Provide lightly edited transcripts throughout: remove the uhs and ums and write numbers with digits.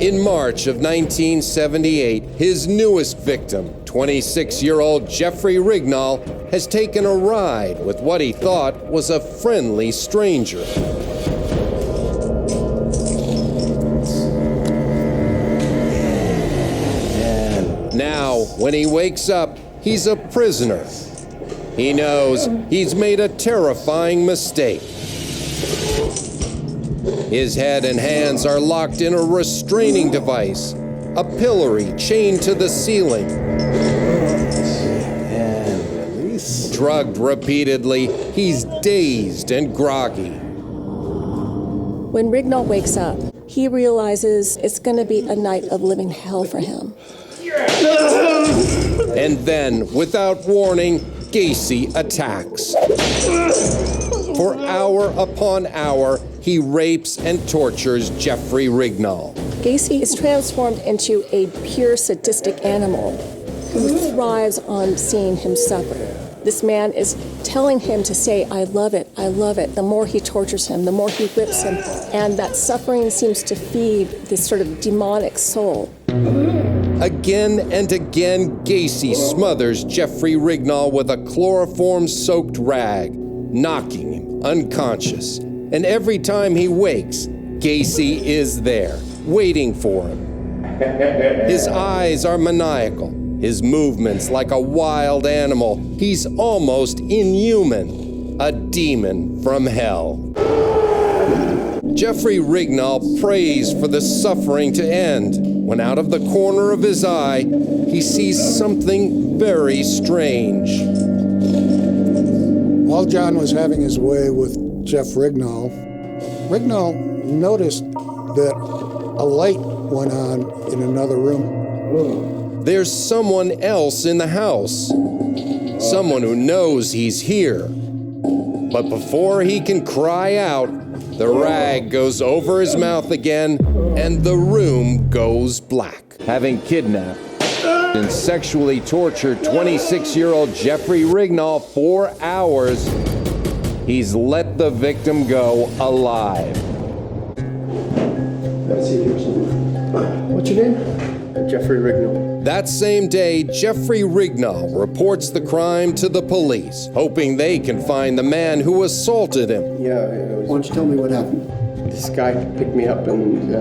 In March of 1978, his newest victim, 26-year-old Jeffrey Rignall, has taken a ride with what he thought was a friendly stranger. Now, when he wakes up, he's a prisoner. He knows he's made a terrifying mistake. His head and hands are locked in a restraining device, a pillory chained to the ceiling. Drugged repeatedly, he's dazed and groggy. When Rignall wakes up, he realizes it's going to be a night of living hell for him. And then, without warning, Gacy attacks. For hour upon hour, he rapes and tortures Jeffrey Rignall. Gacy is transformed into a pure sadistic animal who thrives on seeing him suffer. This man is telling him to say, I love it, I love it. The more he tortures him, the more he whips him. And that suffering seems to feed this sort of demonic soul. Again and again, Gacy smothers Jeffrey Rignall with a chloroform-soaked rag, knocking him unconscious. And every time he wakes, Gacy is there, waiting for him. His eyes are maniacal, his movements like a wild animal. He's almost inhuman, a demon from hell. Jeffrey Rignall prays for the suffering to end, when out of the corner of his eye, he sees something very strange. While John was having his way with Jeff Rignall, Rignall noticed that a light went on in another room. There's someone else in the house, someone who knows he's here. But before he can cry out, the rag goes over his mouth again, and the room goes black. Having kidnapped and sexually tortured 26-year-old Jeffrey Rignall for hours, he's let the victim go alive. What's your name? Jeffrey Rignall. That same day, Jeffrey Rignall reports the crime to the police, hoping they can find the man who assaulted him. Why don't you tell me what happened? This guy picked me up and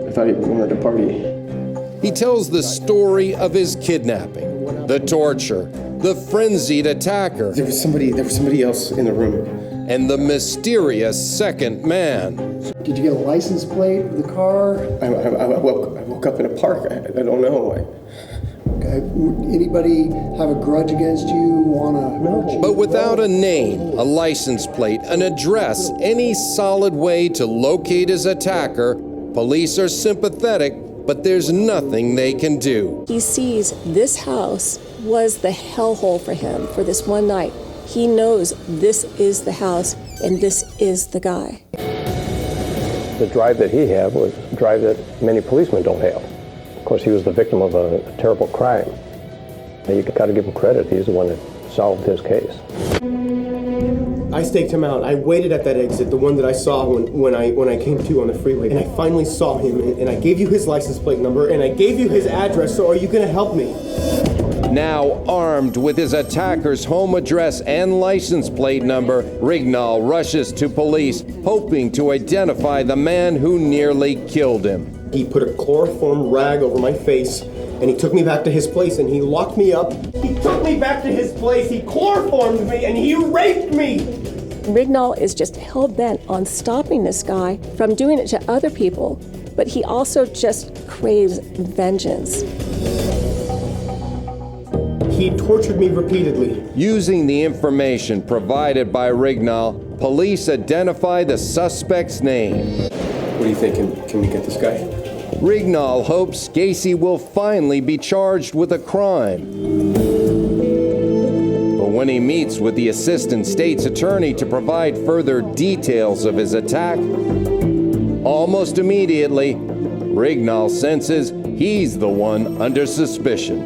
I thought he wanted to party. He tells the story of his kidnapping, the torture, the frenzied attacker. There was somebody else in the room. And the mysterious second man. Did you get a license plate for the car? I woke up in a park. I don't know. Okay. Anybody have a grudge against you? No. But without a name, a license plate, an address, any solid way to locate his attacker, police are sympathetic, but there's nothing they can do. He sees this house was the hellhole for him for this one night. He knows this is the house and this is the guy. The drive that he had was a drive that many policemen don't have. Of course, he was the victim of a terrible crime. You got to give him credit. He's the one that solved his case. I staked him out. I waited at that exit, the one that I saw when I came to on the freeway. And I finally saw him, and I gave you his license plate number, and I gave you his address, so are you going to help me? Now armed with his attacker's home address and license plate number, Rignall rushes to police, hoping to identify the man who nearly killed him. He put a chloroform rag over my face, and he took me back to his place, and he locked me up. He took me back to his place, he chloroformed me, and he raped me! Rignall is just hell-bent on stopping this guy from doing it to other people, but he also just craves vengeance. He tortured me repeatedly. Using the information provided by Rignall, police identify the suspect's name. What do you think? Can we get this guy? Rignall hopes Gacy will finally be charged with a crime. But when he meets with the assistant state's attorney to provide further details of his attack, almost immediately, Rignall senses he's the one under suspicion.